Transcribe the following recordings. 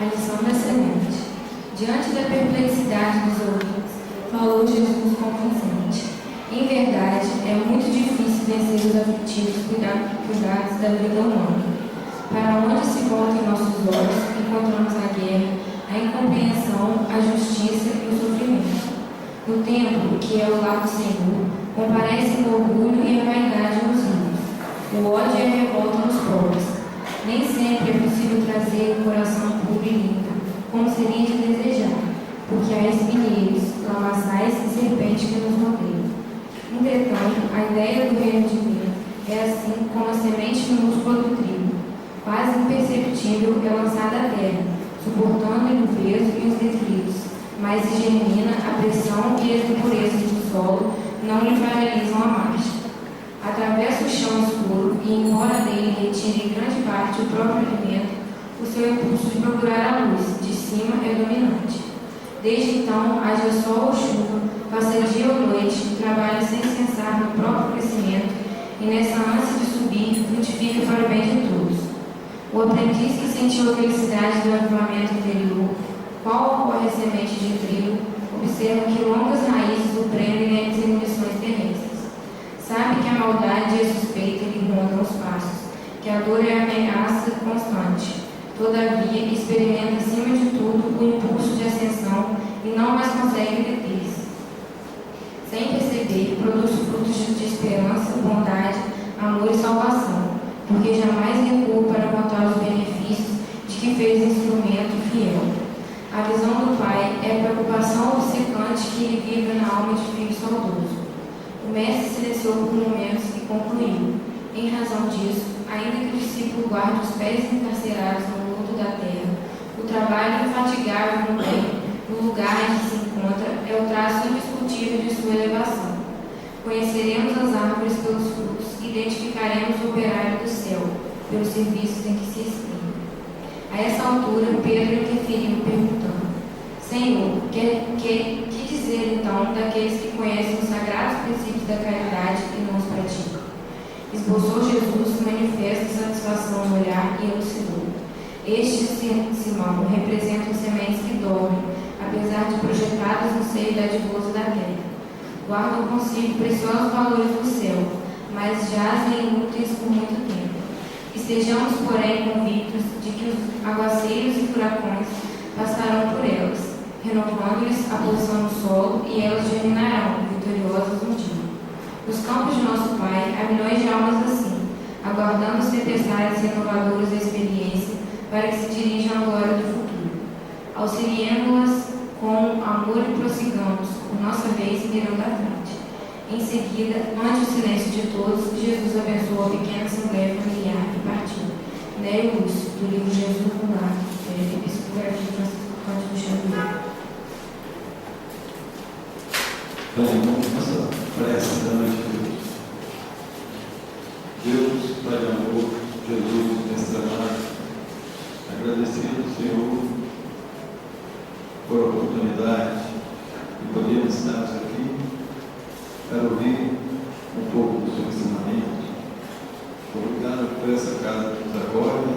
A lição da semente. Diante da perplexidade dos ouvintes, falou Jesus convincente. Em verdade, é muito difícil vencer os aflitivos cuidados da vida humana. Para onde se voltam nossos olhos, encontramos a guerra, a incompreensão, a justiça e o sofrimento. No templo, que é o lar do Senhor, comparecem o orgulho e a vaidade nos ricos, o ódio e a revolta nos pobres. Nem sempre é possível trazer o coração puro e limpo, como seria de desejar, porque há espinheiros, lamaçais e serpentes que nos rodeiam. Entretanto, a ideia do reino divino é assim como a semente minúscula do trigo, quase imperceptível, é lançada à terra, suportando-lhe o peso e os declives, mas se germina, a pressão e as impurezas do solo não lhe paralisam a marcha. Atravessa o chão escuro e, embora dele retire grande parte o próprio alimento, o seu impulso de procurar a luz de cima é dominante. Desde então, haja sol ou chuva, passa dia ou noite, trabalha sem cessar no próprio crescimento e, nessa ânsia de subir, frutifica para o bem de todos. O aprendiz que sentiu a felicidade do avivamento interior, qual ocorre a semente de trigo, observa que longas raízes o prendem as evoluções terrestres. Sabe que a maldade e a suspeita lhe rondam os passos, que a dor é a ameaça constante. Todavia, experimenta acima de tudo o impulso de ascensão e não mais consegue deter-se. Sem perceber, produz frutos de esperança, bondade, amor e salvação, porque jamais recua para contar os benefícios de que fez instrumento fiel. A visão do Pai é a preocupação obcecante que ele vive na alma de filho saudoso. O mestre silenciou por momentos e concluiu: em razão disso, ainda que o discípulo guarde os pés encarcerados no lodo da terra, o trabalho infatigável no bem, no lugar em que se encontra, é o traço indiscutível de sua elevação. Conheceremos as árvores pelos frutos, identificaremos o operário do céu, pelos serviços em que se exprime. A essa altura, Pedro interferiu, perguntando: Senhor, que dizer então daqueles que conhecem os sagrados princípios da caridade e não os praticam? Esboçou Jesus manifesta satisfação no olhar e elucidou. Estes, Simão, representam sementes que dormem, apesar de projetadas no seio dadivoso da terra. Guardam consigo preciosos valores do céu, mas jazem inúteis por muito tempo. Estejamos, porém, convictos de que os aguaceiros e furacões passarão por elas, renovando-lhes a posição no solo, e elas germinarão, vitoriosas um dia. Nos campos de nosso Pai, há milhões de almas assim, aguardando os tempestades renovadoras da experiência, para que se dirijam à glória do futuro. Auxiliemos-las com amor e prossigamos, por nossa vez, mirando à frente. Em seguida, ante o silêncio de todos, Jesus abençoou a pequena assembleia familiar e partiu. Nélio Lúcio, do livro Jesus no Lar, Psicografia de Francisco Cândido Xavier. Vamos passar para essa da noite de Deus. Deus, Pai de amor, Jesus, mestre amado, agradecido, Senhor, por a oportunidade de podermos estar aqui para ouvir um pouco do seu ensinamento. Obrigado por essa casa que nos acolhe,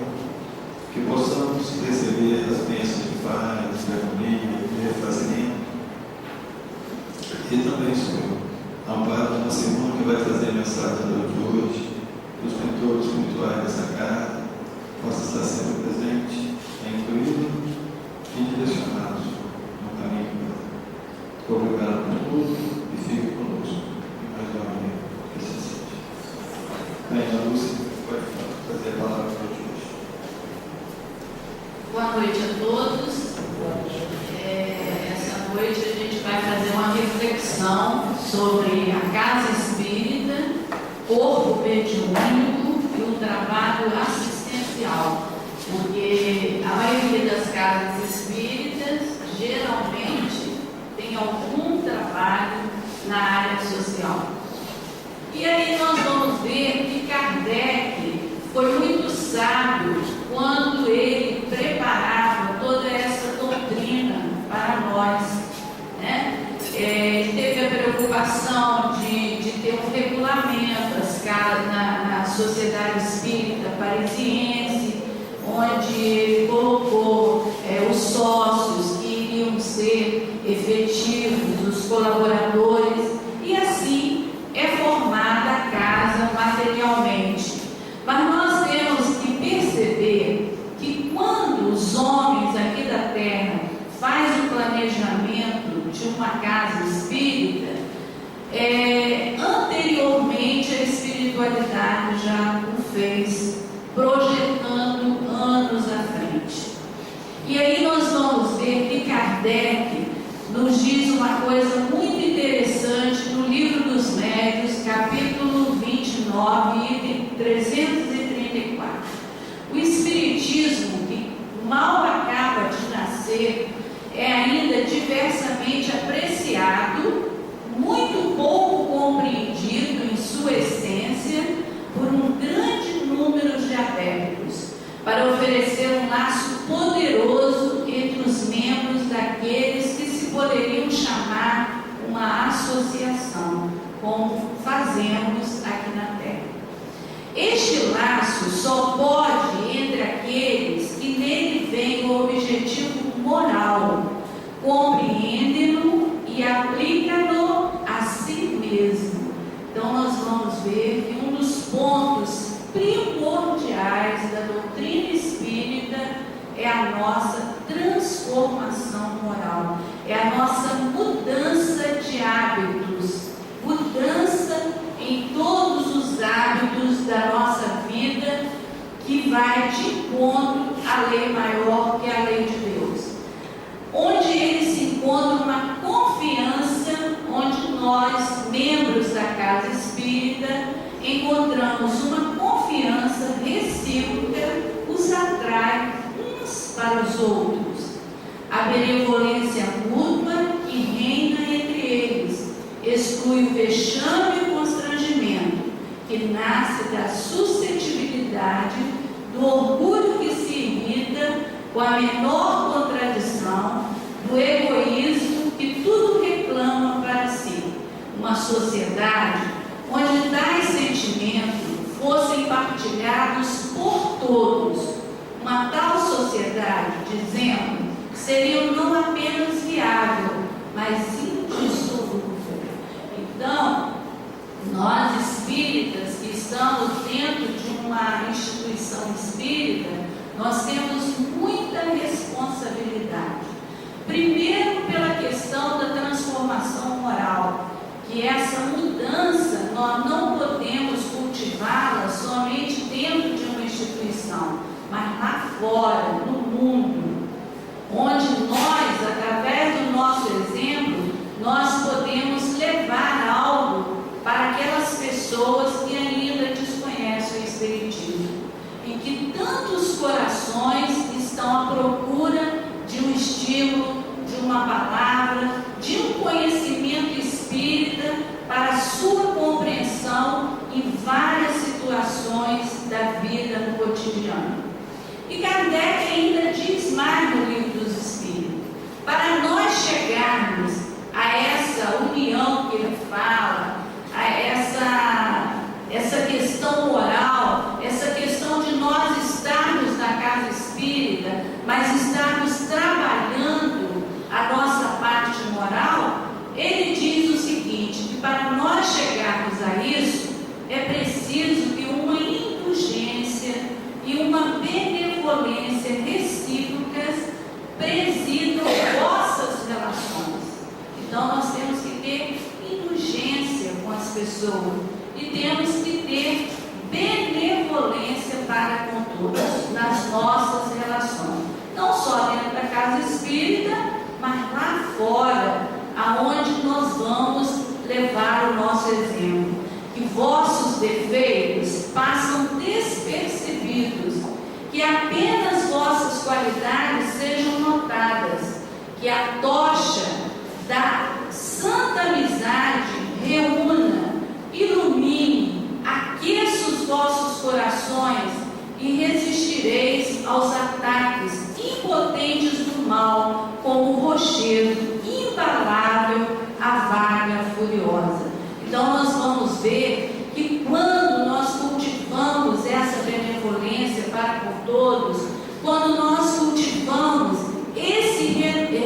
que possamos receber as bênçãos de paz, de harmonia, de refazimento. E também, Senhor, amparo uma semana que vai trazer a mensagem de hoje, dos mentores espirituais dessa casa, possa estar sempre presente, incluído e direcionado no caminho. Obrigado por tudo e fique conosco. Mais uma vez, que se seja. Bem, a Lúcia pode fazer a palavra para hoje. Boa noite a todos. Essa noite a gente vai fazer uma reflexão sobre a casa espírita, corpo mediúnico e um trabalho assistencial, porque a maioria das casas espíritas geralmente tem algum trabalho na área social. E aí nós vamos ver que Kardec foi muito sábio quando ele preparava toda essa doutrina para nós, né? Ele teve a preocupação de ter um regulamento na Sociedade Espírita Parisiense, onde ele colocou quando os homens aqui da terra fazem o planejamento de uma casa espírita, anteriormente a espiritualidade já o fez, projetando anos à frente. E aí nós vamos ver que Kardec nos diz uma coisa muito interessante no Livro dos Médiuns, capítulo 29, item 334. O Espiritismo, que mal acaba de nascer, é ainda diversamente apreciado, muito pouco compreendido em sua essência por um grande número de adeptos, para oferecer um laço poderoso entre os membros daqueles que se poderiam chamar uma associação, como fazemos aqui na Terra. Este laço só pode entre aqueles que nele vem o objetivo moral, compreendem-no e aplicam-no a si mesmo. Então nós vamos ver que um dos pontos primordiais da doutrina espírita é a nossa transformação moral, é a nossa mudança de hábitos, mudança em todos os hábitos da nossa vida, que vai de encontro à lei maior que é a lei de Deus, onde ele se encontra uma confiança, onde nós, membros da casa espírita, encontramos uma confiança recíproca, os atrai uns para os outros. A benevolência mútua que reina entre eles exclui o vexame e o constrangimento, que nasce da suscetibilidade, do orgulho que se irrita com a menor contradição, do egoísmo que tudo reclama para si. Uma sociedade onde tais sentimentos fossem partilhados por todos. Uma tal sociedade, dizemos, seria não apenas viável, mas indissolúvel. Então, nós espíritas que estamos dentro de uma instituição espírita, nós temos muita responsabilidade. Primeiro, pela questão da transformação moral, que essa mudança nós não podemos cultivá-la somente dentro de uma instituição, mas lá fora, no mundo, onde nós, através do nosso exemplo, nós podemos levar algo para aquelas pessoas que ainda desconhecem o Espiritismo, em que tantos corações estão à procura de um estímulo, de uma palavra, de um conhecimento espírita para a sua compreensão em várias situações da vida no cotidiano. E Kardec ainda diz mais no Livro dos Espíritos, para nós chegarmos a essa união que ele fala, a essa questão moral, essa questão de nós estarmos na casa espírita, mas estarmos trabalhando a nossa parte moral, ele diz o seguinte, que para nós chegarmos a isso, é preciso que uma indulgência e uma benevolência recíprocas presidam vossas relações. Então nós temos que ter indulgência com as pessoas e temos que ter benevolência para com todos nas nossas relações, não só dentro da casa espírita, mas lá fora, aonde nós vamos levar o nosso exemplo, que vossos defeitos passam despercebidos, que apenas vossas qualidades sejam notadas, que a tocha da santa amizade reúna, ilumine, aqueça os vossos corações e resistireis aos ataques impotentes do mal, como o rochedo imbalável à vaga furiosa. Então nós vamos ver que quando nós cultivamos essa benevolência para com todos, quando nós cultivamos esse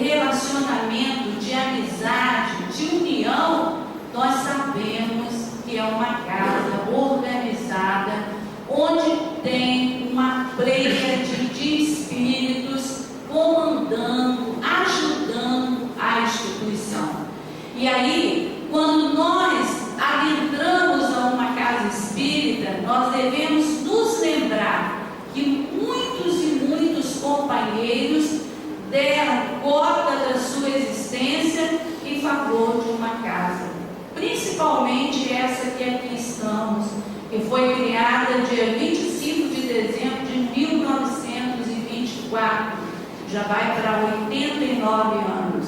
relacionamento de amizade, de união, nós sabemos que é uma casa organizada, onde tem uma pleiade de espíritos companheiros deram cota da sua existência em favor de uma casa. Principalmente essa que aqui estamos, que foi criada dia 25 de dezembro de 1924, já vai para 89 anos.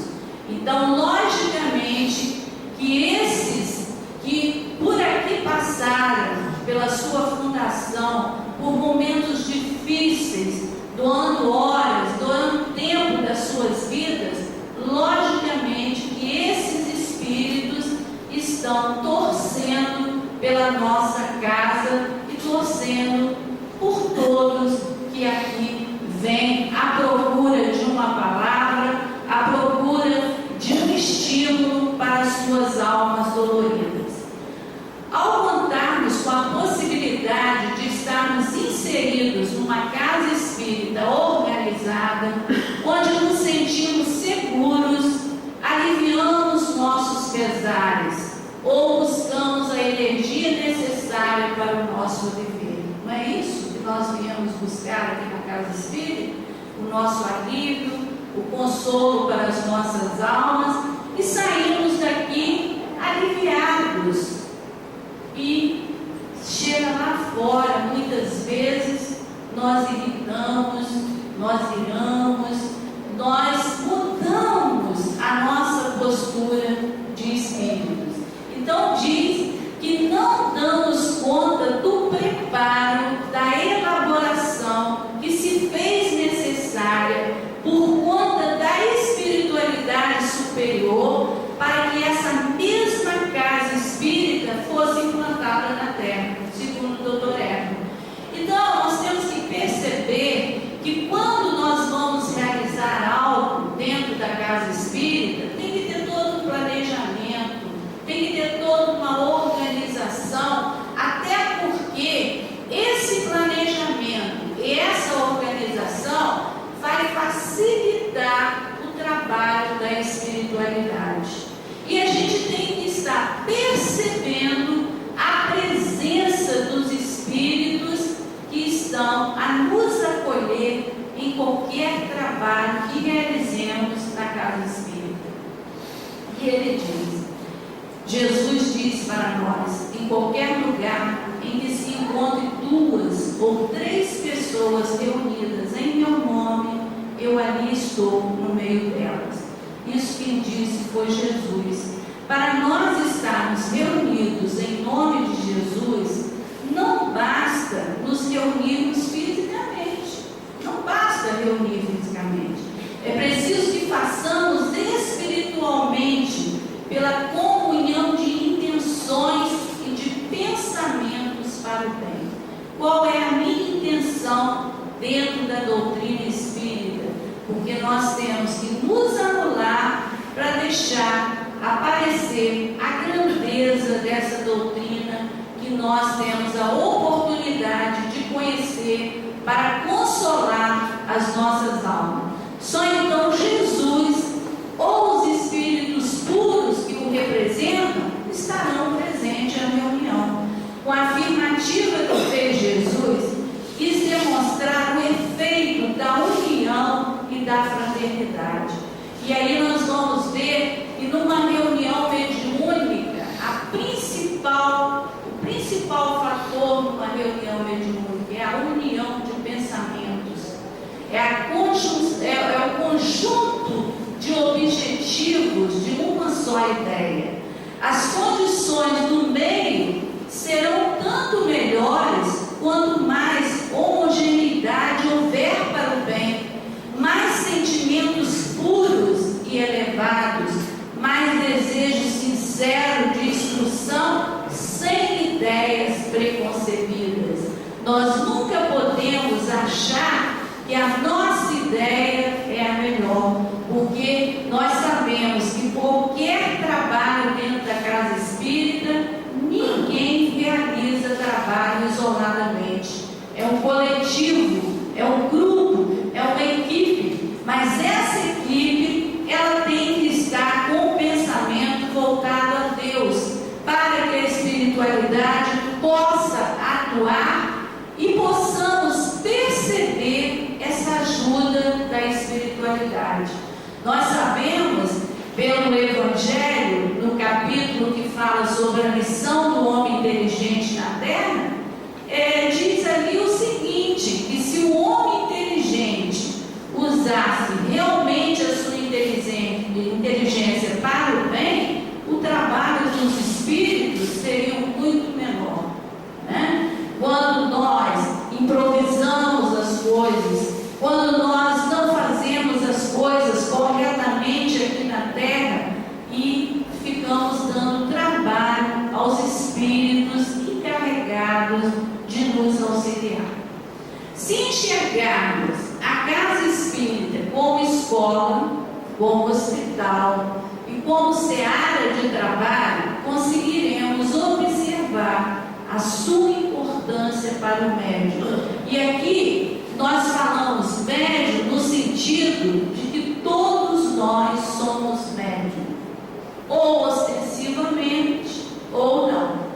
Então, logicamente, que esses que por aqui passaram pela sua fundação, por momentos difíceis, doando horas, doando tempo das suas vidas, logicamente que esses espíritos estão torcendo pela nossa casa e torcendo por todos que aqui vêm à procura de uma palavra, à procura de um estímulo para as suas almas doloridas. Ao contarmos com a possibilidade de estarmos inseridos numa casa espírita organizada, onde nos sentimos seguros, aliviamos nossos pesares ou buscamos a energia necessária para o nosso viver. Não é isso que nós viemos buscar aqui na casa espírita? O nosso alívio, o consolo para as nossas almas, e saímos daqui aliviados. E chega lá fora, muitas vezes nós irritamos, nós iramos, nós mudamos a nossa postura de espíritos. Então diz que não damos conta do preparo, da elaboração que se fez necessária por conta da espiritualidade superior para que essa mesma casa espírita fosse implantada na Terra, segundo o Dr. Herman. Então, nós temos que perceber que quando nós vamos realizar algo dentro da casa espírita, tem que ter todo um planejamento, tem que ter toda uma organização, até porque esse planejamento e essa organização vai facilitar o trabalho da espiritualidade. E a gente tem que estar percebendo a presença dos espíritos que estão a nos acolher em qualquer trabalho que realizemos na casa espírita. E ele diz, Jesus diz para nós, em qualquer lugar em que se encontre 2 ou 3 pessoas reunidas em meu nome, eu ali estou no meio delas. Isso quem disse foi Jesus. Para nós estarmos reunidos em nome de Jesus, não basta nos reunirmos fisicamente. Não basta reunir fisicamente. É preciso que façamos espiritualmente, pela comunhão de intenções e de pensamentos para o bem. Qual é a minha intenção dentro da doutrina espírita? Porque nós temos que nos anular para deixar aparecer a grandeza dessa doutrina que nós temos a oportunidade de conhecer para consolar as nossas almas. Só então Jesus ou os espíritos puros que o representam estarão presentes na reunião. Com a afirmativa que fez Jesus, quis demonstrar o efeito da união e da fraternidade. E aí nós vamos ver que numa reunião mediúnica, o principal fator numa reunião mediúnica é a união de pensamentos, é o conjunto de objetivos de uma só ideia. As condições do meio serão tanto melhores quanto mais homogeneidade houver para o bem, mais sentimentos puros e elevados, mais desejo sincero de instrução, sem ideias preconcebidas. Nós nunca podemos achar que a nossa ideia é a melhor, porque nós sabemos que qualquer trabalho dentro da casa espírita, ninguém realiza trabalho isoladamente. É um coletivo, é um grupo, é uma equipe, mas essa equipe, ela tem que estar com o pensamento voltado a Deus, para que a espiritualidade possa atuar e possamos perceber essa ajuda da espiritualidade espiritualidade. Nós sabemos, pelo Evangelho, no capítulo que fala sobre a missão do homem inteligente na Terra, diz ali o seguinte, que se o homem inteligente usasse realmente a sua inteligência para o bem, o trabalho dos espíritos seria muito menor, né? Quando nós improvisamos as coisas, quando nós não fazemos as coisas corretamente aqui na Terra e ficamos dando trabalho aos espíritos encarregados de nos auxiliar. Se enxergarmos a casa espírita como escola, como hospital e como seara de trabalho, conseguiremos observar a sua importância para o médium. E aqui nós falamos médium no sentido de que todos nós somos médium, ou ostensivamente ou não.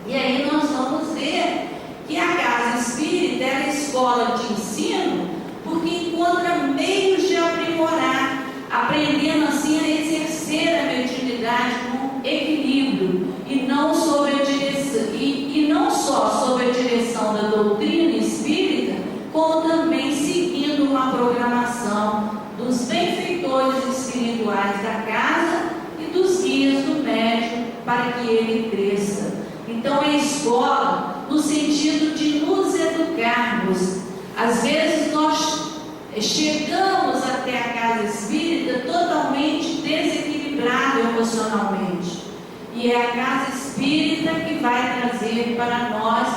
E aí nós vamos ver que a casa espírita é a escola de ensino, porque encontra meios de aprimorar, aprendendo assim a exercer a mediunidade com equilíbrio e não sob a direção, e não só sob a direção da doutrina espírita, como também seguindo uma programação dos benfeitores espirituais da casa e dos guias do médium para que ele cresça. Então é escola no sentido de nos educarmos. Às vezes nós chegamos até a casa espírita totalmente desequilibrado emocionalmente. E é a casa espírita que vai trazer para nós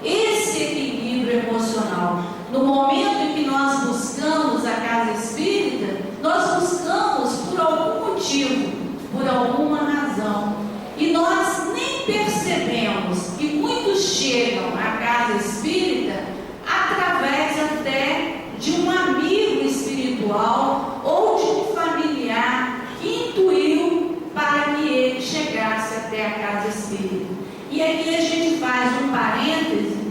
esse equilíbrio emocional. No momento em que nós buscamos a casa espírita, nós buscamos por algum motivo, por alguma razão. E nós nem percebemos que muitos chegam à casa espírita através até de um amigo espiritual ou de um familiar que intuiu para que ele chegasse até a casa espírita. E aqui a gente faz um parêntese.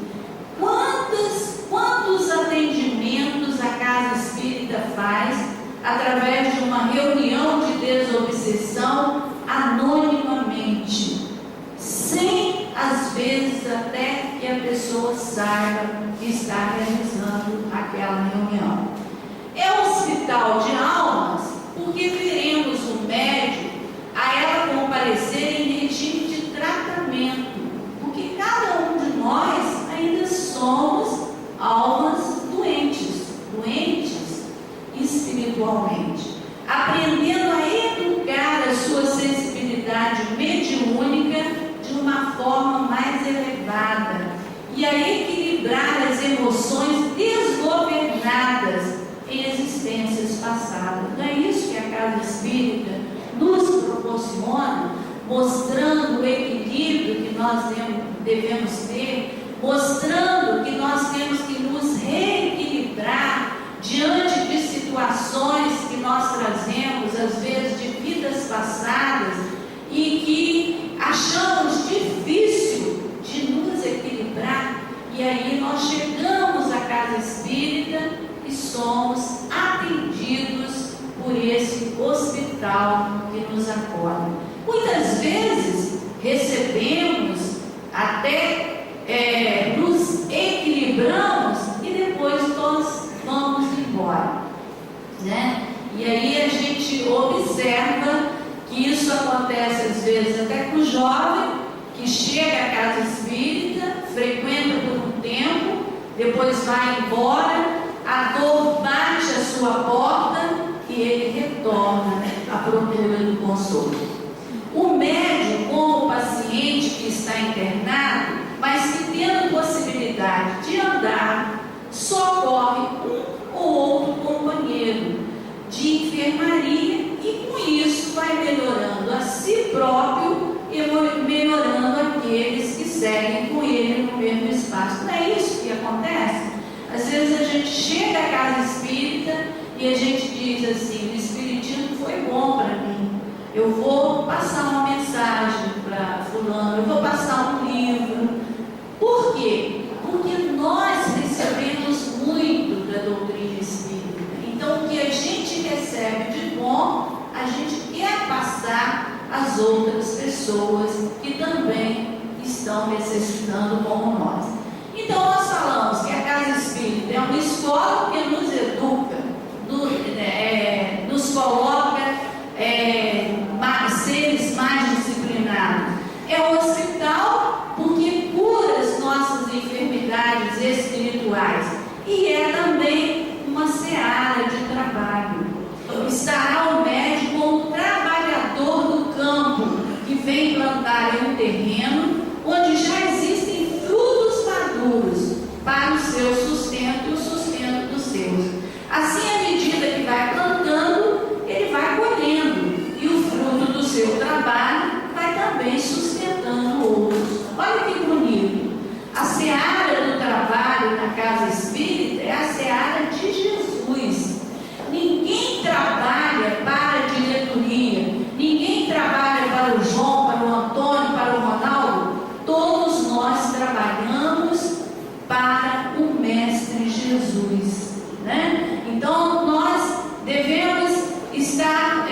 Quantos atendimentos a casa espírita faz através de uma reunião de desobsessão anonimamente, sem às vezes até que a pessoa saiba que está realizando aquela reunião. É um hospital de almas, porque veremos o médico a ela comparecer em regime de tratamento, porque cada um de nós ainda somos almas doentes espiritualmente, aprendendo a educar a sua sensibilidade mediúnica de uma forma mais elevada e a equilibrar as emoções desgovernadas em existências passadas. Não é isso que a casa espírita nos proporciona, mostrando o equilíbrio que nós devemos ter, mostrando que nós temos que nos reequilibrar diante de situações que nós trazemos, às vezes de vidas passadas, e que achamos difícil de nos equilibrar, e aí nós chegamos à casa espírita e somos atendidos por esse hospital que nos acolhe. Muitas vezes recebemos, até nos equilibramos e depois nós vamos embora, né? E aí a gente observa que isso acontece às vezes até com o jovem que chega à casa espírita, frequenta por um tempo, depois vai embora, a dor bate a sua porta e ele retorna à procura do consolo. O médium, como o paciente que está internado, mas que tendo possibilidade de andar, socorre um ou outro companheiro de enfermaria e com isso vai melhorando a si próprio e melhorando aqueles que seguem com ele no mesmo espaço. Não é isso que acontece? Às vezes a gente chega à casa espírita e a gente diz assim: o espiritismo foi bom para mim, eu vou passar uma mensagem para fulano, eu vou passar um livro. Por quê? Porque nós recebemos muito da doutrina espírita. Então o que a gente gente quer passar às outras pessoas que também estão necessitando como nós. Então nós falamos que a Casa Espírita é uma escola que nos educa, nos coloca seres mais disciplinados. É um hospital porque cura as nossas enfermidades espirituais e é também uma seara de trabalho. Estará o médico como trabalhador do campo que vem plantar em um terreno onde já existem frutos maduros para o seu sustento e o sustento dos seus. Assim, à medida que vai plantando, ele vai colhendo e o fruto do seu trabalho vai também sustentando outros. Olha que bonito! A seara do trabalho na Casa Espírita é a seara de Jesus. Ninguém trabalha para a diretoria, ninguém trabalha para o João, para o Antônio, para o Ronaldo. Todos nós trabalhamos para o Mestre Jesus, né? Então nós devemos estar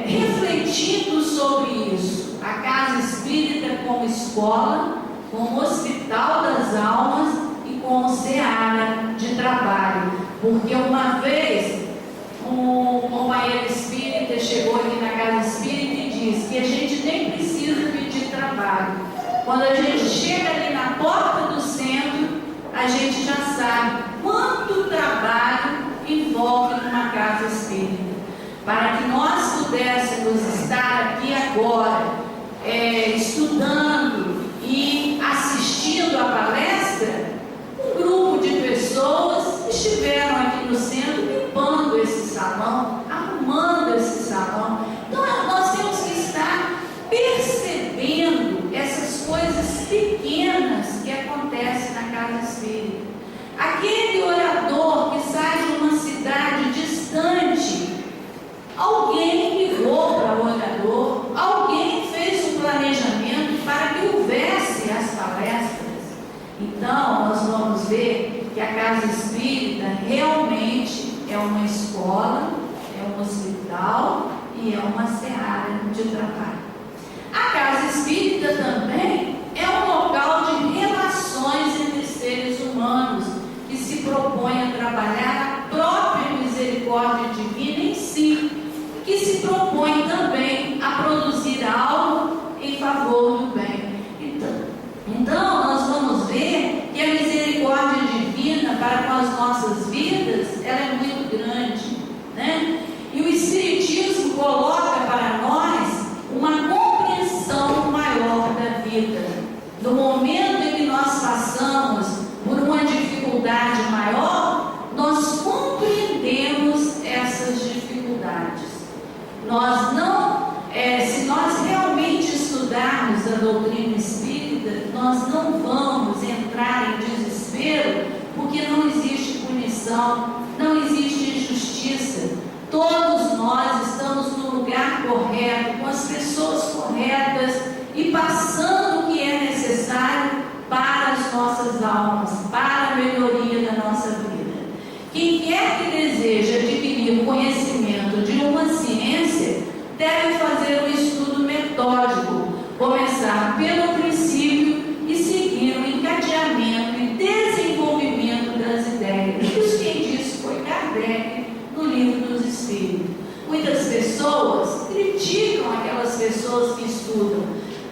refletindo sobre isso. A Casa Espírita como escola, como hospital das almas e como seara de trabalho. Porque uma vez um companheiro espírita chegou aqui na Casa Espírita e disse que a gente nem precisa pedir trabalho. Quando a gente chega ali na porta do centro, a gente já sabe quanto trabalho envolve uma Casa Espírita. Para que nós pudéssemos estar aqui agora, estudando e assistindo a palestra, um grupo de pessoas estiveram aqui no centro limpando esse salão, arrumando esse salão. Então nós temos que estar percebendo essas coisas pequenas que acontecem na Casa Espírita. Aquele orador que sai de uma cidade distante, alguém ligou para o orador, alguém fez um planejamento para que houvesse as palestras. Então nós vamos ver que a Casa Espírita realmente é uma escola, é um hospital e é uma seara de trabalho. A Casa Espírita também é um local de relações entre seres humanos que se propõe a trabalhar a própria misericórdia divina em si, que se propõe também a produzir algo em favor do bem. Então nós vamos ver que a misericórdia divina para com as nossas vidas, ela é muito grande, né? E o Espiritismo coloca para nós uma compreensão maior da vida. No momento em que nós passamos por uma dificuldade maior, nós compreendemos essas dificuldades. Nós não, se nós realmente estudarmos a doutrina espírita, nós não vamos entrar em desespero, porque não existe punição, não existe injustiça. Todos nós estamos no lugar correto, com as pessoas corretas e passando o que é necessário para as nossas almas, para a melhoria da nossa vida. Quem quer que deseje adquirir o conhecimento de uma ciência, deve fazer um estudo metódico, começar pelo princípio e seguir o encadeamento e desenvolvimento das ideias. Isso quem disse foi Kardec no Livro dos Espíritos. Muitas pessoas criticam aquelas pessoas que estudam,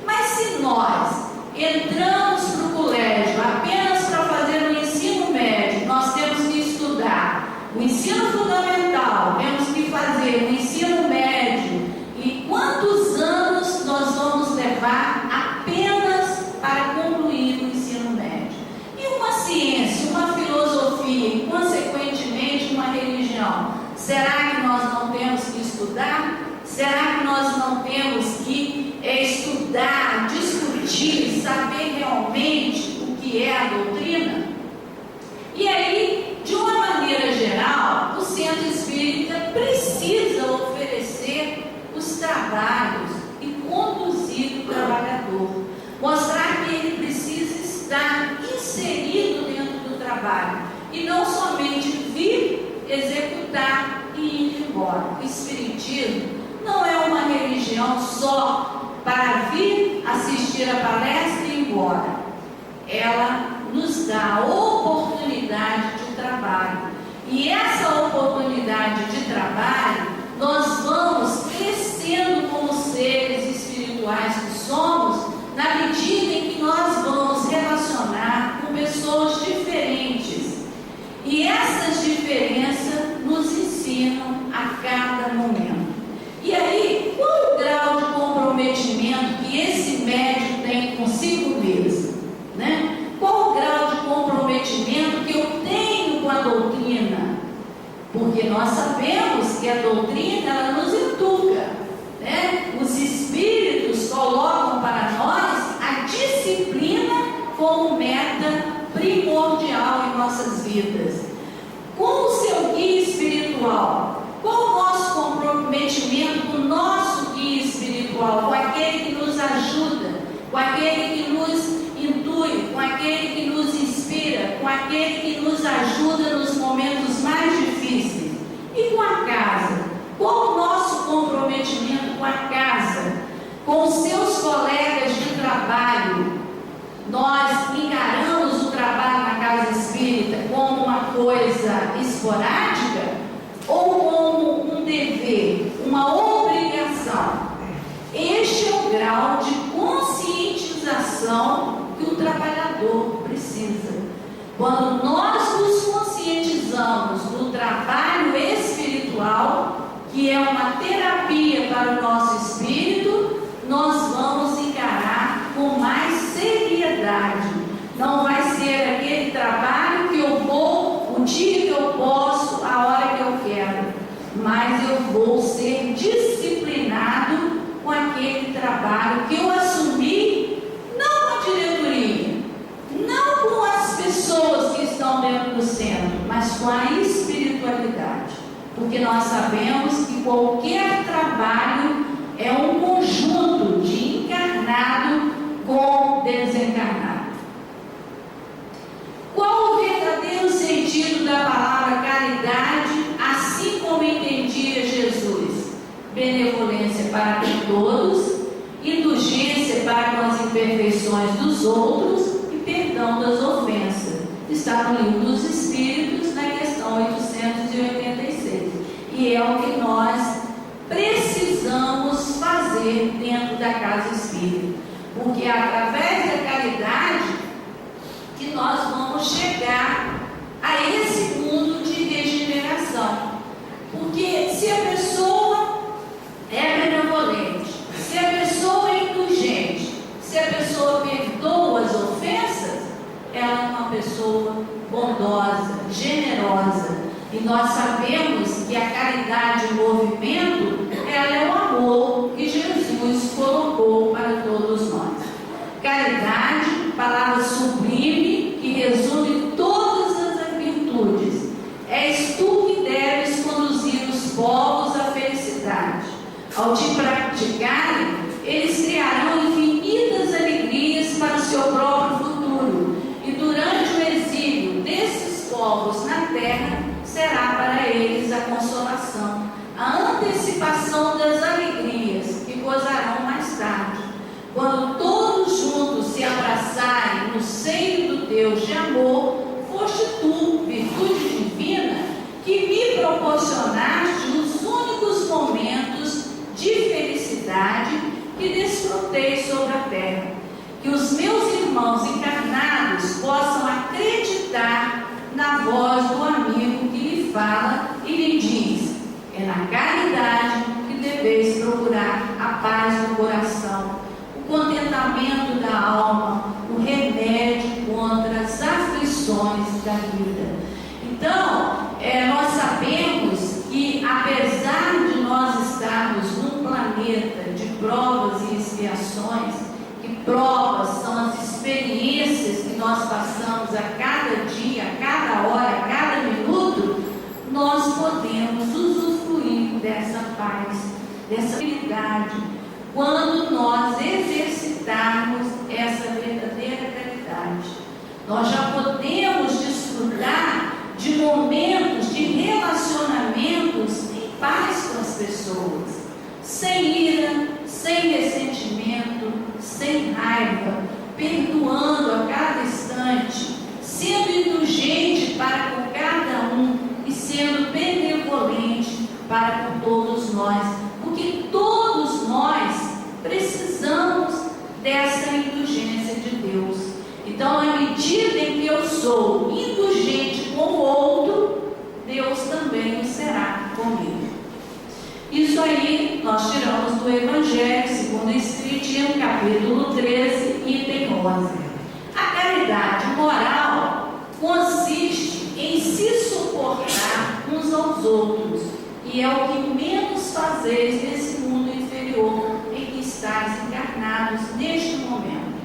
mas se nós entramos para o colégio apenas para fazer o ensino médio, nós temos que estudar o ensino fundamental, temos que fazer o ensino médio, e quantos anos nós vamos levar apenas para concluir o ensino médio? E uma ciência, uma filosofia e consequentemente uma religião, será que nós não temos que estudar? Será que nós não temos que estudar, discutir, saber realmente o que é a doutrina? E aí, de uma maneira geral, o Centro Espírita precisa oferecer os trabalhos e conduzir o trabalhador, mostrar que ele precisa estar inserido dentro do trabalho e não somente vir, executar e ir embora. O Espiritismo não é uma religião só para vir assistir a palestra e ir embora. Ela nos dá a oportunidade de trabalho. E essa oportunidade de trabalho, nós vamos crescendo como seres espirituais que somos, na medida em que nós vamos relacionar com pessoas diferentes. E essas diferenças nos ensinam a cada momento. E aí, qual o grau de comprometimento que esse médico tem consigo mesmo? Né? Qual o grau de comprometimento que eu tenho com a doutrina? Porque nós sabemos que a doutrina, ela nos educa, né? Os espíritos colocam para nós a disciplina como meta primordial em nossas vidas. Com o seu guia espiritual, qual o nosso comprometimento com o nosso guia espiritual, com aquele que nos ajuda, com aquele que nos intui, com aquele que nos inspira, com aquele que nos ajuda nos momentos mais difíceis? E com a casa? Qual o nosso comprometimento com a casa? Com os seus colegas de trabalho? Nós encaramos o trabalho na casa espírita como uma coisa esporádica ou como um dever, uma obrigação? Este é o grau de conscientização que o trabalhador precisa. Quando nós nos conscientizamos do trabalho espiritual, que é uma terapia para o nosso espírito, nós vamos encarar com mais seriedade. Não vai ser aquele trabalho que eu vou o dia que eu posso, a hora que eu quero, mas eu vou ser disciplinado com aquele trabalho que eu assumi, não com a diretoria, não com as pessoas que estão dentro do centro, mas com a espiritualidade. Porque nós sabemos que qualquer trabalho é um conjunto de encarnado com desencarnado. Qual o verdadeiro sentido da palavra caridade, assim como entendia Jesus? Benevolência para com todos, indulgência para com as imperfeições dos outros e perdão das ofensas. Está no Livro dos Espíritos, na questão 886. E é o que nós precisamos fazer dentro da casa espírita. Porque é através da caridade que nós vamos chegar a esse mundo de regeneração. Porque se a pessoa é benevolente, se a pessoa é indulgente, se a pessoa perdoa as ofensas, ela é uma pessoa bondosa, generosa. E nós sabemos que a caridade em movimento, ela é o amor que Jesus colocou para todos nós. Caridade, palavra sublime, que resume todas as virtudes. És tu que deves conduzir os povos à felicidade. Ao te praticarem, eles criarão infinitas alegrias para o seu próprio futuro. E durante o exílio desses povos na terra, será para eles a consolação, a antecipação das alegrias que gozarão mais tarde. Quando todos juntos se abraçarem no seio do Deus de amor, foste tu, virtude divina, que me proporcionaste os únicos momentos de felicidade que desfrutei sobre a terra. Que os meus irmãos encarnados possam acreditar na voz do amigo que lhe fala e lhe diz: é na caridade que deveis procurar a paz do coração, o contentamento da alma, o remédio contra as aflições da vida. Então, nós sabemos que, apesar de nós estarmos num planeta de provas e expiações, que provas são as experiências que nós passamos a cada dia, a cada hora, a cada minuto, nós podemos usufruir dessa paz, dessa habilidade, quando nós exercitarmos essa verdadeira caridade. Nós já podemos desfrutar de momentos de relacionamentos em paz com as pessoas, sem ira, sem ressentimento, sem raiva, perdoando a cada instante, sendo indulgente para com cada um e sendo benevolente para com todos nós, porque todos nós precisamos dessa indulgência de Deus. Então, na medida em que eu sou indulgente com o outro, Deus também o será comigo. Isso aí nós tiramos do Evangelho segundo o Espiritismo, capítulo 13, item 11. A caridade moral consiste em se suportar uns aos outros, e é o que menos fazeis nesse mundo inferior em que estáis encarnados neste momento.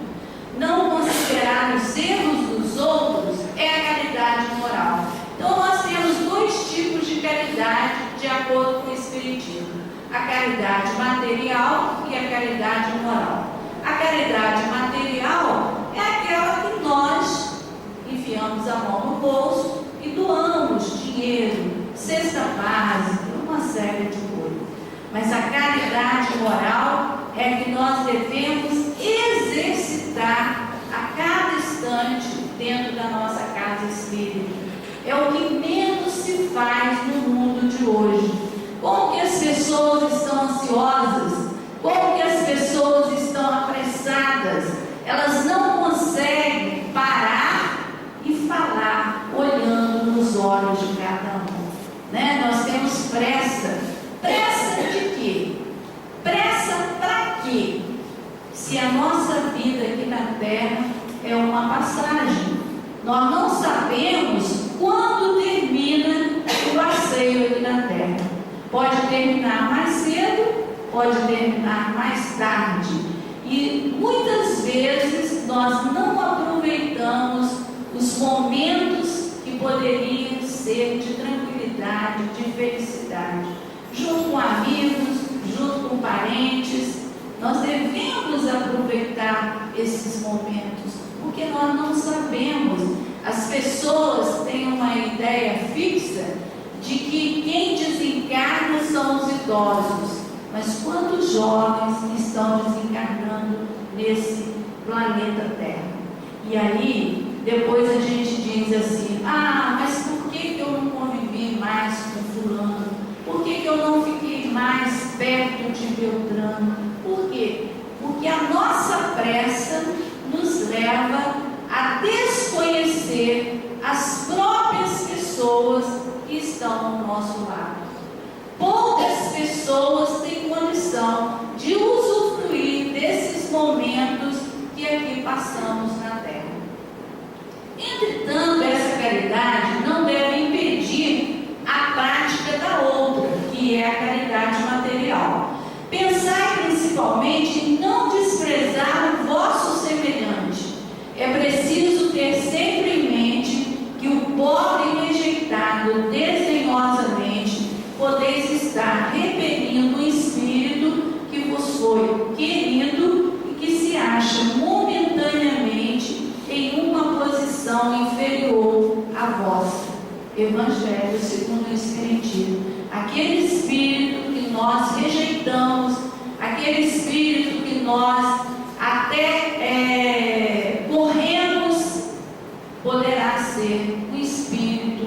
Não considerar os erros dos outros é a caridade moral. Então nós temos dois tipos de caridade de acordo com o Espiritismo: a caridade material e a caridade moral. A caridade material é aquela que nós enfiamos a mão no bolso e doamos dinheiro, cesta básica, uma série de coisas. Mas a caridade moral é que nós devemos exercitar a cada instante dentro da nossa casa espírita. É o que menos se faz no mundo de hoje. Como que as pessoas estão ansiosas? Como que as pessoas estão apressadas? Elas não conseguem parar e falar olhando nos olhos de cada um, né? Nós temos pressa. Pressa de quê? Pressa para quê? Se a nossa vida aqui na Terra é uma passagem, nós não sabemos quando termina o passeio aqui na Terra. Pode terminar mais cedo, pode terminar mais tarde. E muitas vezes nós não aproveitamos os momentos que poderiam ser de tranquilidade, de felicidade. Junto com amigos, junto com parentes, nós devemos aproveitar esses momentos, porque nós não sabemos. As pessoas têm uma ideia fixa de que quem desencarna são os idosos, mas quantos jovens estão desencarnando nesse planeta Terra? E aí, depois a gente diz assim: ah, mas por que eu não convivi mais com fulano? Por que eu não fiquei mais perto de Beltrano? Por quê? Porque a nossa pressa nos leva a desconhecer as próprias pessoas que estão ao nosso lado. Poucas pessoas têm condição de usufruir desses momentos que aqui passamos na Terra. Entretanto, essa caridade não deve impedir a prática da outra, que é a caridade material. Pensai principalmente em não desprezar o vosso semelhante. É preciso ter sempre em mente que o pobre rejeitado desdenhosamente podeis estar repelindo o espírito que vos foi querido e que se acha momentaneamente em uma posição inferior à vossa. Evangelho segundo o Espiritismo. Aquele espírito que nós rejeitamos, aquele espírito que nós até corremos, poderá ser um espírito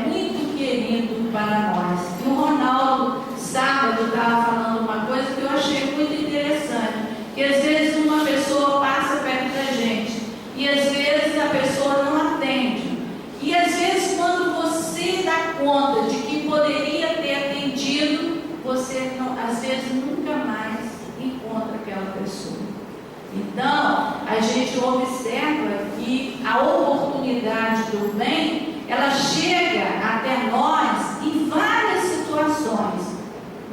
muito querido para nós. E o Ronaldo, sábado, estava falando uma coisa que eu achei muito interessante, que às vezes uma pessoa passa perto da gente, e às vezes a pessoa não atende. E às vezes quando você dá conta de que poderia ter atendido, você não, às vezes nunca mais encontra aquela pessoa. Então, a gente observa que a oportunidade do bem, ela chega até nós em várias situações,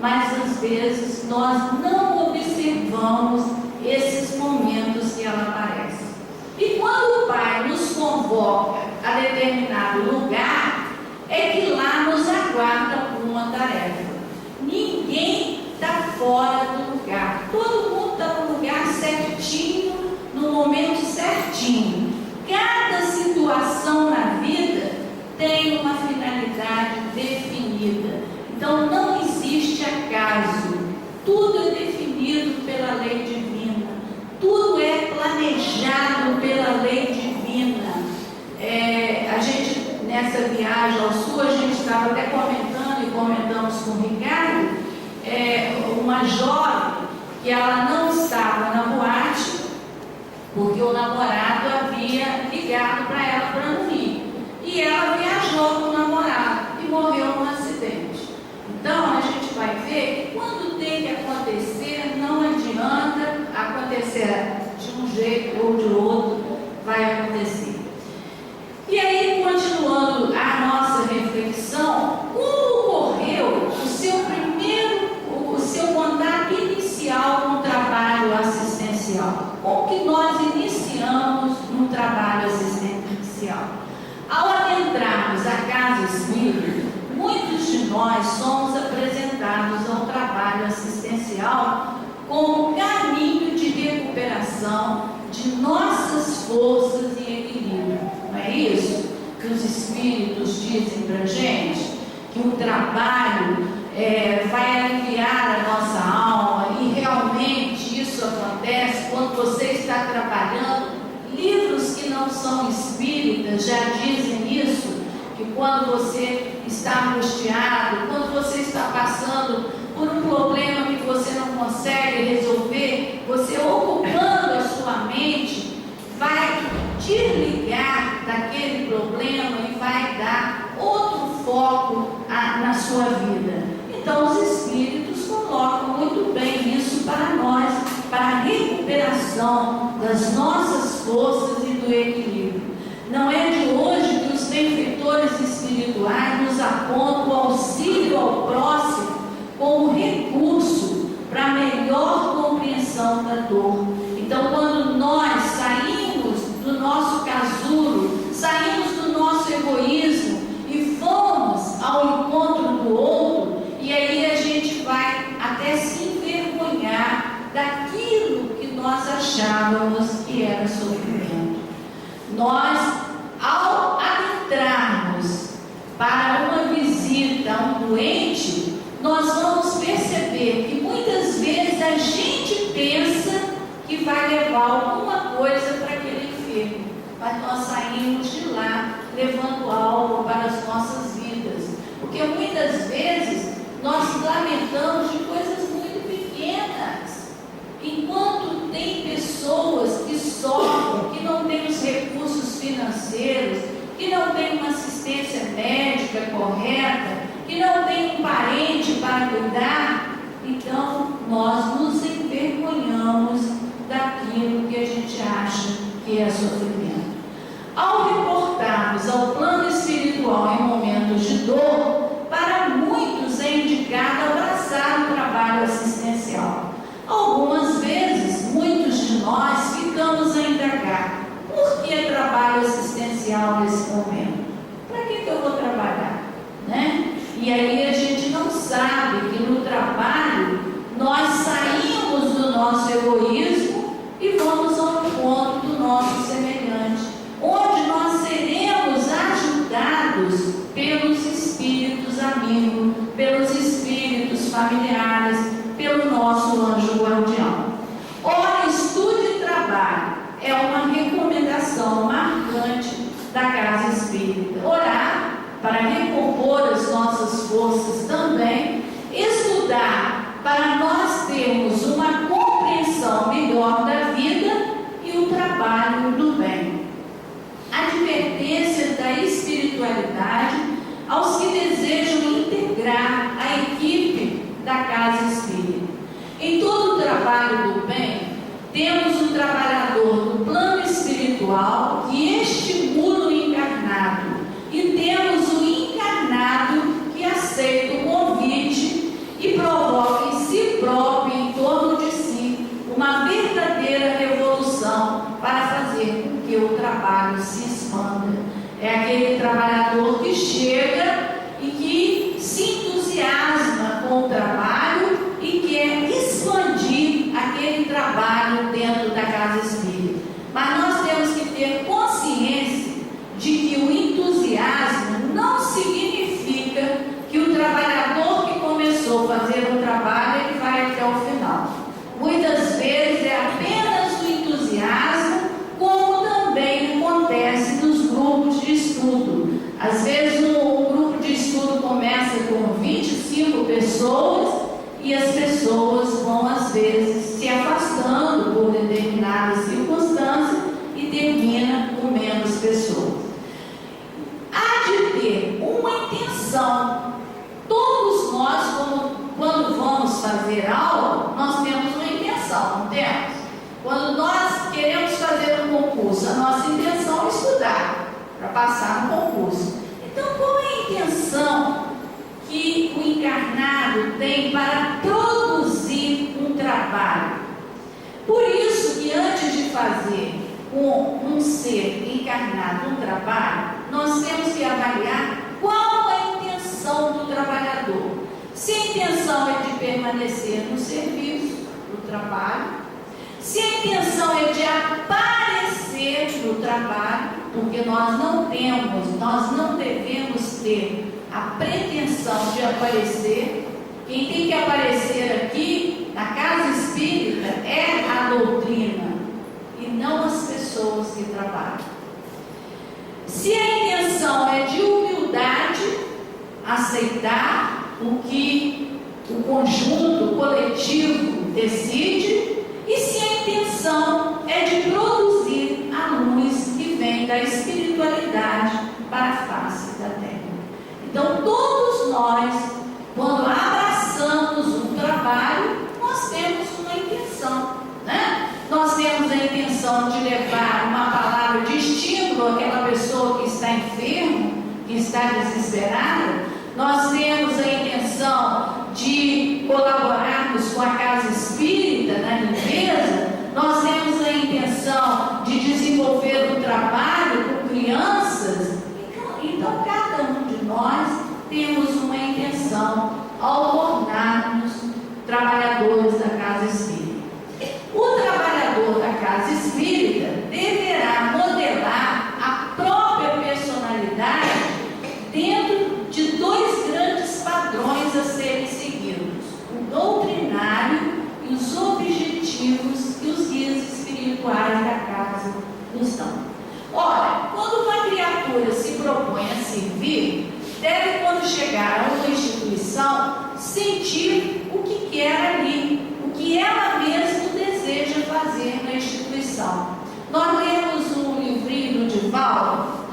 mas às vezes nós não observamos esses momentos que ela aparece. E quando o Pai nos convoca a determinado lugar, é que lá nos aguarda uma tarefa. Ninguém está fora do lugar. Todo mundo está no lugar certinho, no momento certinho. Cada situação na vida tem uma finalidade definida. Então não existe acaso. tudo é definido pela lei divina, tudo é planejado pela lei divina. A gente, nessa viagem ao sul, a gente estava até comentando, e comentamos com o Ricardo, uma jovem que ela não estava na boate, porque o namorado havia ligado para ela para não ir. E ela viajou com o namorado e morreu num acidente. Então, a gente vai ver que quando tem que acontecer, não adianta acontecer de um jeito ou de outro, vai acontecer. E aí, continuando a nossa reflexão, como ocorreu o seu contato inicial com o trabalho assistencial? Como que nós iniciamos no trabalho assistencial? Ao adentrarmos a casa espírita, muitos de nós somos apresentados ao trabalho assistencial como caminho de recuperação de nossas forças e equilíbrio. Não é isso que os espíritos dizem para a gente? Que o trabalho vai aliviar a nossa alma, e realmente isso acontece quando você está trabalhando. Livros que não são espíritas já dizem isso, que quando você está angustiado, quando você está passando por um problema que você não consegue resolver, você ocupando a sua mente, vai desligar daquele problema e vai dar outro foco na sua vida. Então os espíritos colocam muito bem isso para nós, para a recuperação das nossas forças e do equilíbrio. Não é de hoje que os benfeitores espirituais nos apontam o auxílio ao próximo como recurso para melhor compreensão da dor. Então, quando nós saímos do nosso casulo, saímos do nosso egoísmo e vamos ao encontro do outro, e aí a gente vai até se envergonhar daquilo que nós achávamos que era sofrimento. Nós, ao adentrarmos para uma visita a um doente, nós vamos perceber que muitas vezes a gente pensa que vai levar alguma coisa para aquele enfermo, mas nós saímos de lá levando algo para as nossas vidas, porque muitas vezes nós lamentamos de coisas muito pequenas, enquanto tem pessoas que sofrem, que não têm os recursos financeiros, que não têm uma assistência médica correta, que não tem um parente para cuidar. Então nós nos envergonhamos daquilo que a gente acha que é sofrimento. Ao reportarmos ao plano espiritual em momentos de dor, para muitos é indicado abraçar o trabalho assistencial. Algumas vezes, muitos de nós ficamos a indagar: por que trabalho assistencial nesse momento? Para que eu vou trabalhar? Né? E aí a gente não sabe que no trabalho nós saímos do nosso egoísmo e vamos ao encontro do nosso semelhante, onde nós seremos ajudados pelos espíritos amigos, pelos espíritos familiares, pelo nosso anjo guardião. Ora, estudo e trabalho é uma recomendação marcante da casa espírita. Orar para recompor as nossas forças também, estudar para nós termos uma compreensão melhor da vida e o trabalho do bem. Advertência da espiritualidade aos que desejam integrar a equipe da casa espírita. Em todo o trabalho do bem, temos o trabalhador do plano espiritual que estimula o encarnado, e temos o encarnado que aceita o convite e provoca em si próprio e em torno de si uma verdadeira revolução para fazer com que o trabalho se expanda. É aquele trabalhador que chega e que se entusiasma com o trabalho e quer expandir aquele trabalho dentro da casa espírita. Mas nós temos que ter consciência de que o entusiasmo vai até o final. Muitas vezes é apenas o entusiasmo, como também acontece nos grupos de estudo. Às vezes um grupo de estudo começa com 25 pessoas e as pessoas vão às vezes se afastando por determinadas circunstâncias e termina com menos pessoas. Há de ter uma intenção. Todos nós, quando vamos fazer aula, nós temos uma intenção, não temos? Quando nós queremos fazer um concurso, a nossa intenção é estudar para passar no concurso. Então, qual é a intenção que o encarnado tem para produzir um trabalho? Por isso que antes de fazer um ser encarnado um trabalho, nós temos que avaliar qual a intenção do trabalhador. Se a intenção é de permanecer no serviço, no trabalho, se a intenção é de aparecer no trabalho, porque nós não devemos ter a pretensão de aparecer. Quem tem que aparecer aqui, na casa espírita, é a doutrina e não as pessoas que trabalham. Se a intenção é de humildade, aceitar o que o conjunto, o coletivo decide, e se a intenção é de produzir a luz que vem da espiritualidade para a face da Terra. Então, todos nós, quando abraçamos um trabalho, nós temos uma intenção, né? Nós temos a intenção de levar uma palavra de estímulo àquela pessoa que está enferma, que está desesperada. Nós temos a intenção de colaborarmos com a casa espírita na limpeza. Nós temos a intenção de desenvolver um trabalho com crianças. Então, cada um de nós temos uma intenção ao tornarmos trabalhadores da casa espírita. O trabalhador da casa espírita deverá modelar a própria personalidade dentro de dois grandes padrões a serem seguidos: o doutrinário e os objetivos que os guias espirituais da casa nos dão. Ora, quando uma criatura se propõe a servir, deve, quando chegar a uma instituição, sentir o que quer ali, o que ela mesma deseja fazer na instituição. Nós lemos um livrinho do Divaldo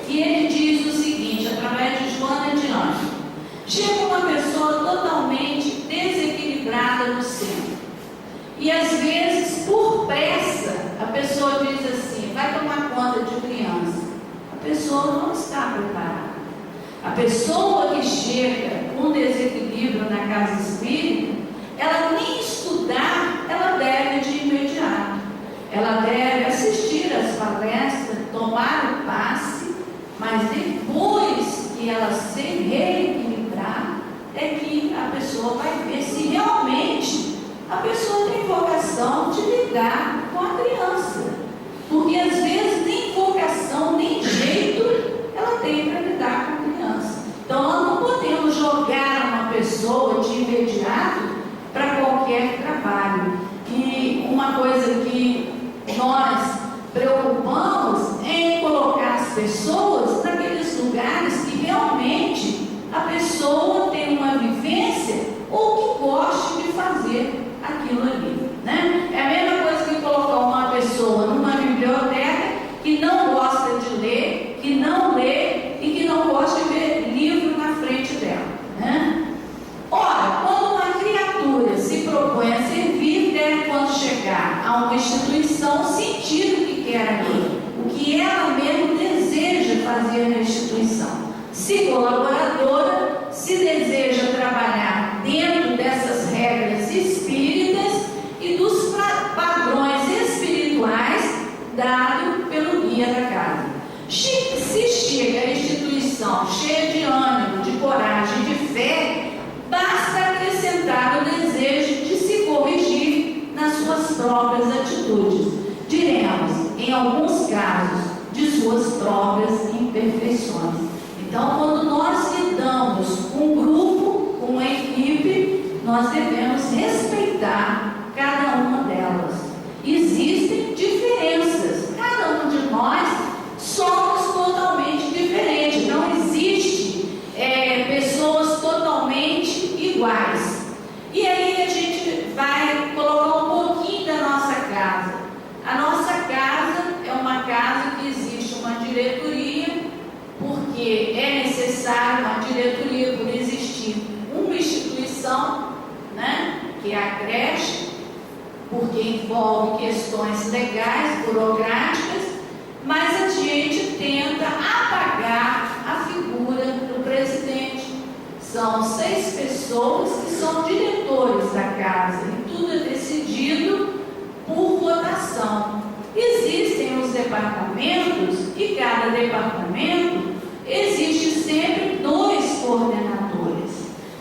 e ele diz o seguinte, através de Joana de Ângelo: chega uma pessoa totalmente desequilibrada no centro, e às vezes, por pressa, a pessoa diz assim: vai tomar conta de criança. A pessoa não está preparada. A pessoa que chega com desequilíbrio na casa espírita, ela nem estudar, ela deve de imediato. Ela deve assistir às palestras, tomar o passe, mas depois que ela se reequilibrar, é que a pessoa vai ver se realmente a pessoa tem vocação de lidar com a criança. Porque às vezes nem vocação, nem jeito ela tem para lidar com a criança. Então nós não podemos jogar uma pessoa de imediato para qualquer trabalho. E uma coisa que nós preocupamos é colocar as pessoas naqueles lugares que realmente a pessoa tem uma vivência ou que goste de fazer aquilo ali, né? É a mesma coisa que colocar uma pessoa numa biblioteca que não gosta de ler, que não lê e que não gosta de ver livro na frente dela, né? Ora, quando uma criatura se propõe a servir, deve, quando chegar a uma instituição, sentir o que quer ali, o que ela mesmo deseja fazer na instituição. Se colaboradora, se deseja trabalhar dentro dessas regras espíritas e dos padrões espirituais dados pelo guia da casa. Se chega à instituição cheia de ânimo, de coragem, de fé, basta acrescentar o desejo de se corrigir nas suas próprias atitudes. Diremos, em alguns casos, de suas próprias imperfeições. Então, quando nós lidamos com um grupo, com uma equipe, nós devemos respeitar cada uma delas. Existem diferenças, cada um de nós somos totalmente diferentes, não existe pessoas totalmente iguais. E aí a gente vai colocar um pouquinho da nossa casa. A nossa casa é uma casa que existe uma diretoria, porque é necessário uma diretoria por existir uma instituição, né, que é a creche, porque envolve questões legais, burocráticas, mas a gente tenta apagar a figura do presidente. São 6 pessoas que são diretores da casa e tudo é decidido por votação. Existem os departamentos e cada departamento existe sempre 2 coordenadores,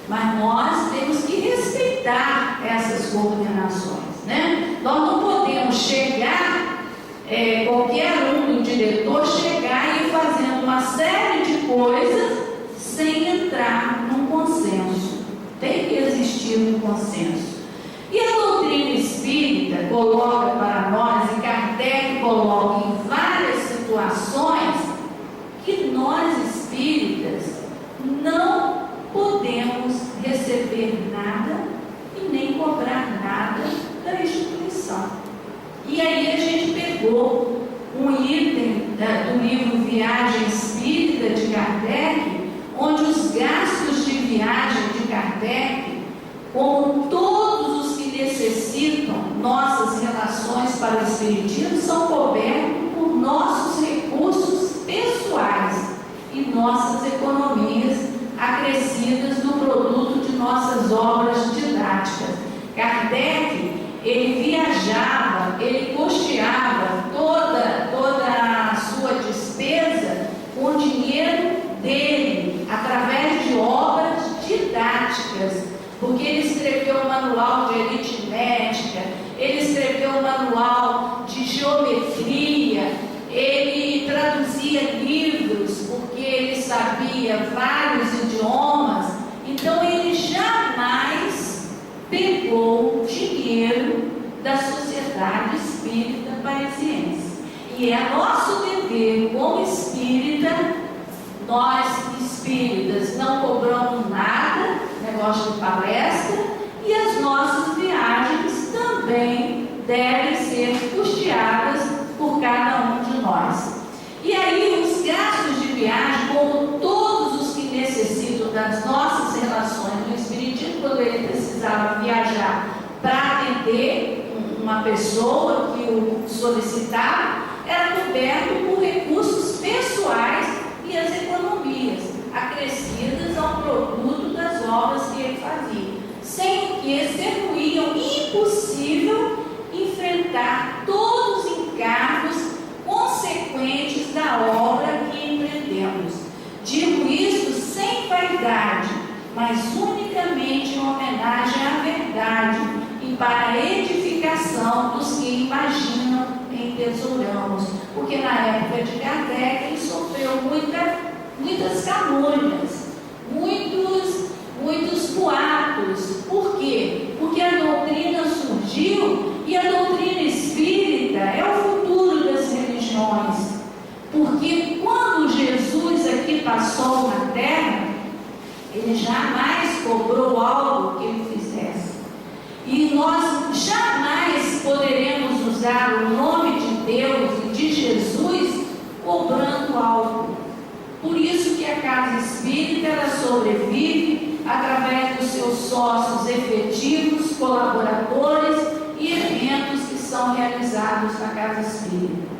mas nós temos que respeitar essas coordenações, né? Nós não podemos chegar, qualquer um do diretor chegar e ir fazendo uma série de coisas sem entrar num consenso. Tem que existir um consenso. E a doutrina espírita coloca para nós, e Kardec coloca em várias situações, que nós espíritas não podemos receber nada e nem cobrar nada da instituição. E aí a gente pegou um item do livro Viagem Espírita de Kardec, onde os gastos de viagem de Kardec, como todos os que necessitam nossas relações para o Espiritismo, são cobertos por nossos recursos pessoais e nossas economias acrescidas do produto de nossas obras didáticas. Kardec, ele viajava, ele custeava toda a sua despesa com dinheiro dele, através de obras didáticas, porque ele escreveu um manual de aritmética, ele escreveu um manual de geometria, ele traduzia livros, porque ele sabia vários idiomas. Então ele jamais pegou dinheiro da Sociedade Espírita Parisiense. E é nosso dever como espírita, nós espíritas não cobramos nada, negócio de palestra, e as nossas viagens também devem ser custeadas por cada um de nós. E aí os gastos de viagem, como todos os que necessitam das nossas relações no Espiritismo, quando ele precisava viajar para atender uma pessoa que o solicitava, era coberto por recursos pessoais e as economias acrescidas ao produto das obras que ele fazia, sem o que seria impossível enfrentar todos os encargos consequentes da obra que empreendemos. Digo isso sem vaidade, mas unicamente em homenagem à verdade e para a edificação dos que imaginam entesouramos, porque na época de Kardec ele sofreu muitas calúnias, muitos boatos. Por quê? Porque a doutrina surgiu e a doutrina espírita é o futuro das religiões. Porque quando Jesus aqui passou na terra, ele jamais cobrou algo que ele fizesse. E nós jamais poderemos usar o nome de Deus e de Jesus cobrando algo. Por isso que a Casa Espírita ela sobrevive através dos seus sócios efetivos, colaboradores e eventos que são realizados na Casa Espírita.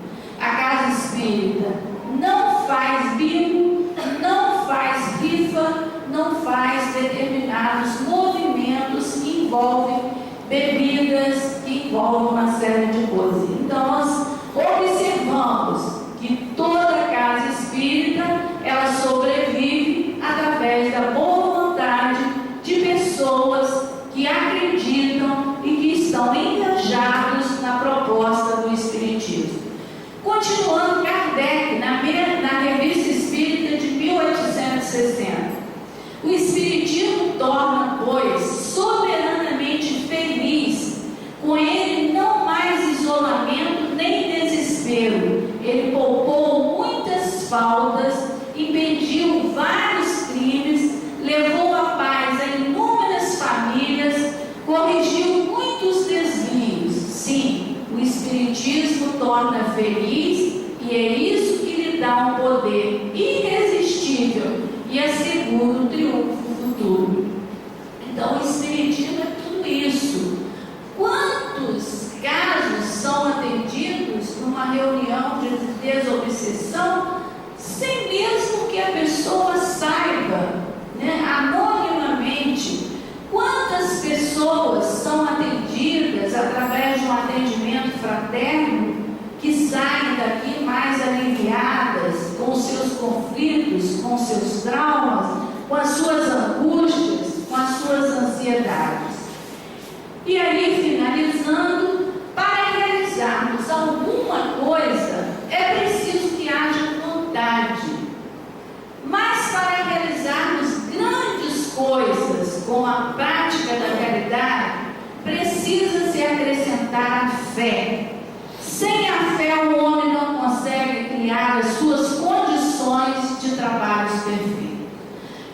A Casa Espírita não faz bingo, não faz rifa, não faz determinados movimentos que envolvem bebidas, que envolvem uma série de coisas. Então nós observamos que toda a Casa Espírita ela sobrevive através da boa vontade de pessoas que acreditam e que estão engajados na proposta do Espiritismo. Continuando Kardec, na Revista Espírita de 1860, o Espiritismo torna, pois, soberanamente feliz Espiritismo torna feliz e é isso que lhe dá um poder irresistível e assegura o triunfo futuro. Então, o Espiritismo é tudo isso. Quantos casos são atendidos numa reunião de desobsessão sem mesmo que a pessoa saiba, né, anonimamente? Quantas pessoas são atendidas através de um atendimento fraterno que saem daqui mais aliviadas com os seus conflitos, com os seus traumas, com as suas angústias, com as suas ansiedades? E aí, finalizando, para realizarmos alguma coisa, é preciso que haja vontade. Mas para realizarmos grandes coisas com a prática da caridade, precisa-se acrescentar a fé. Sem a fé, o homem não consegue criar as suas condições de trabalhos perfeitos.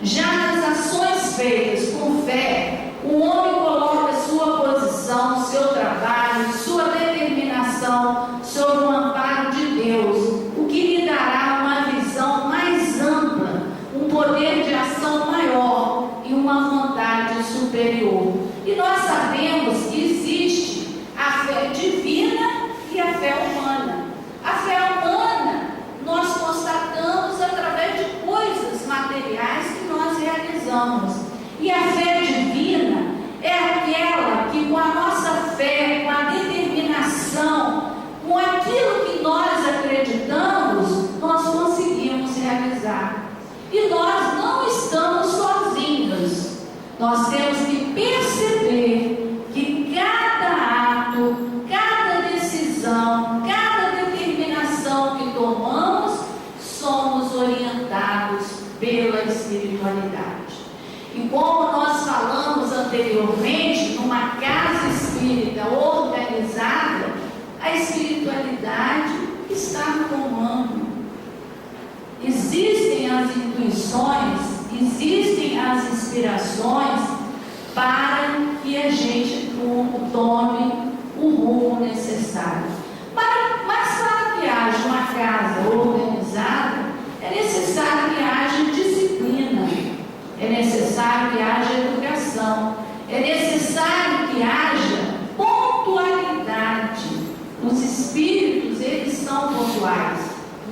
Já nas ações feitas com fé, o homem coloca sua posição, seu trabalho, sua determinação sob o amparo de Deus, o que lhe dará uma visão mais ampla, um poder de ação maior e uma vontade superior. E nós sabemos que existe a fé divina e a fé humana. A fé humana nós constatamos através de coisas materiais que nós realizamos. E a fé divina é aquela que, com a nossa fé, com a determinação, com aquilo que nós acreditamos, nós conseguimos realizar. E nós não estamos sozinhos. Nós temos que perceber que cada ato, cada decisão, cada determinação que tomamos, somos orientados pela espiritualidade. E como nós falamos anteriormente, numa casa espírita organizada, a espiritualidade está no comando. Existem as intuições, existem as inspirações para que a gente tome o rumo necessário. Mas para que haja uma casa organizada, é necessário que haja disciplina, é necessário que haja educação, é necessário que haja pontualidade. Os espíritos, eles são pontuais.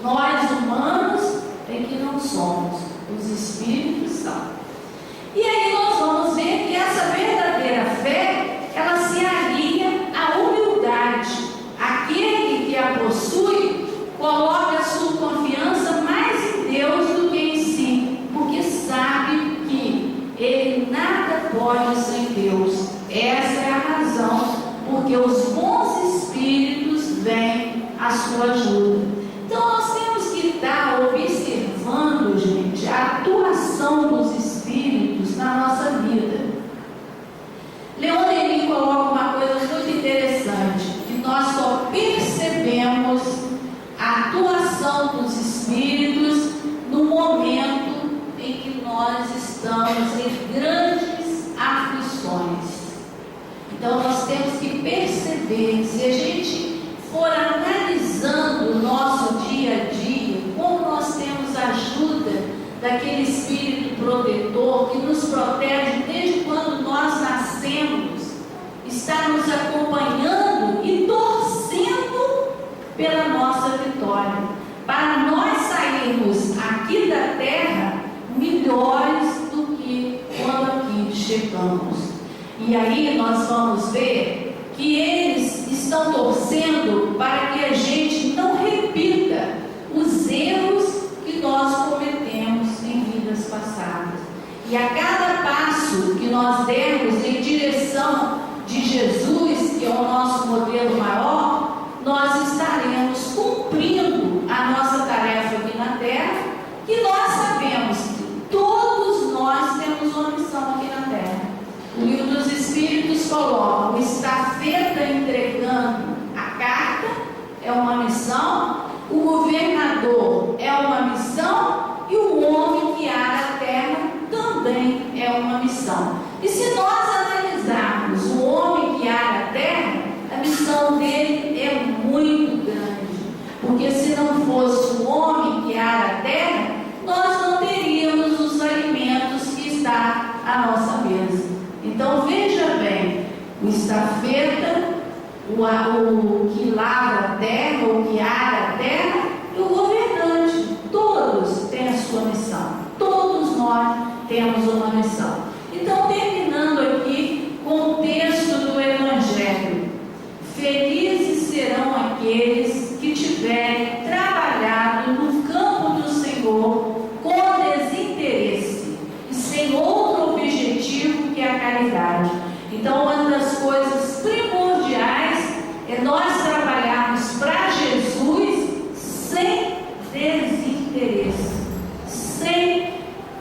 Nós, humanos, é que não somos. Os espíritos são. E aí nós vamos ver que essa verdadeira fé, ela se alia à humildade. Aquele que a possui, coloca a sua confiança mais em Deus do que em si, porque sabe que ele nada pode sem Deus. Essa é a razão porque os bons espíritos vêm à sua ajuda. Então nós temos que estar observando, gente, a atuação dos espíritos na nossa vida. Leon Denis coloca uma coisa muito interessante, que nós só percebemos a atuação dos espíritos no momento em que nós estamos em grandes aflições. Então nós temos que perceber, se a gente for analisando o nosso dia a dia, como nós temos a ajuda daquele espírito protetor que nos protege desde quando nós nascemos, está nos acompanhando e torcendo pela nossa vitória, para nós sairmos aqui da terra melhores do que quando aqui chegamos. E aí nós vamos ver que eles estão torcendo para que a gente não repita os erros que nós cometemos em vidas passadas. E a cada passo que nós dermos em direção de Jesus, que é o nosso modelo maior, nós estaremos cumprindo a nossa tarefa aqui na terra, que nós sabemos que todos nós temos uma missão aqui na terra. O Livro dos Espíritos coloca: o estafeta entregando a carta é uma missão, o governador é uma missão e o homem que ara a terra também é uma missão. E se nós analisarmos o homem que ara a terra, a missão dele é porque se não fosse o homem que ara a terra, nós não teríamos os alimentos que está à nossa mesa. Então veja bem, o estafeta, o que lavra a terra, o que ara a terra, e o governante. Todos têm a sua missão. Todos nós temos uma missão. Então, terminando aqui com o texto do Evangelho: felizes serão aqueles que tiverem trabalhado no campo do Senhor com desinteresse e sem outro objetivo que a caridade. Então, uma das coisas primordiais é nós trabalharmos para Jesus sem desinteresse,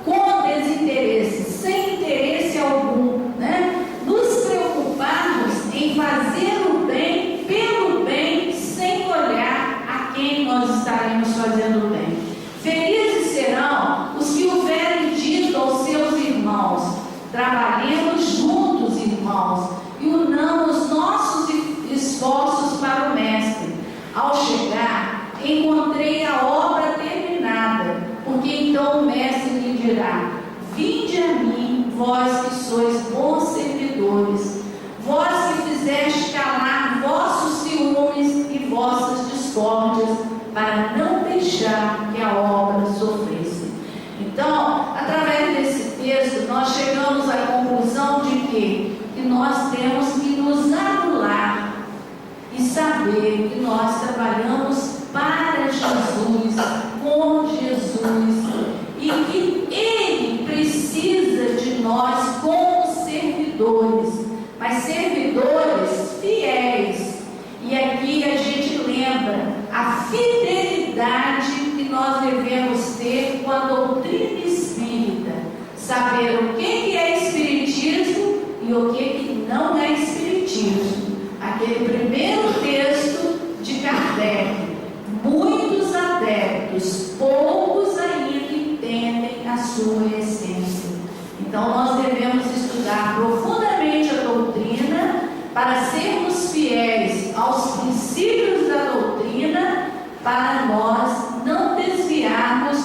com desinteresse, sem interesse algum, né? Nos preocuparmos em fazer o bem pelo bem, sem olhar a quem nós estaremos fazendo o bem. Felizes serão os que houverem dito aos seus irmãos: trabalhemos juntos, irmãos, e unamos nossos esforços para o Mestre. Ao chegar, encontrei a obra terminada, porque então o Mestre lhe dirá: vinde a mim, vós que sois bons servidores, vós que fizeste calar vossos ciúmes e vossas discórdias, para não deixar que a obra sofresse. Então, através desse texto, nós chegamos à conclusão de que nós temos que nos anular e saber que nós trabalhamos para Jesus, com Jesus, e que Ele precisa de nós como servidores, mas servidores fiéis. E aqui a gente lembra a fidelidade que nós devemos ter com a doutrina espírita, saber o que é espiritismo e o que não é espiritismo. Aquele primeiro texto de Kardec: muitos adeptos, poucos ainda entendem a sua essência. Então nós devemos estudar profundamente a doutrina para sermos fiéis aos princípios da doutrina, para nós não desviarmos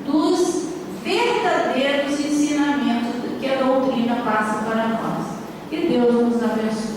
dos verdadeiros ensinamentos que a doutrina passa para nós. Que Deus nos abençoe.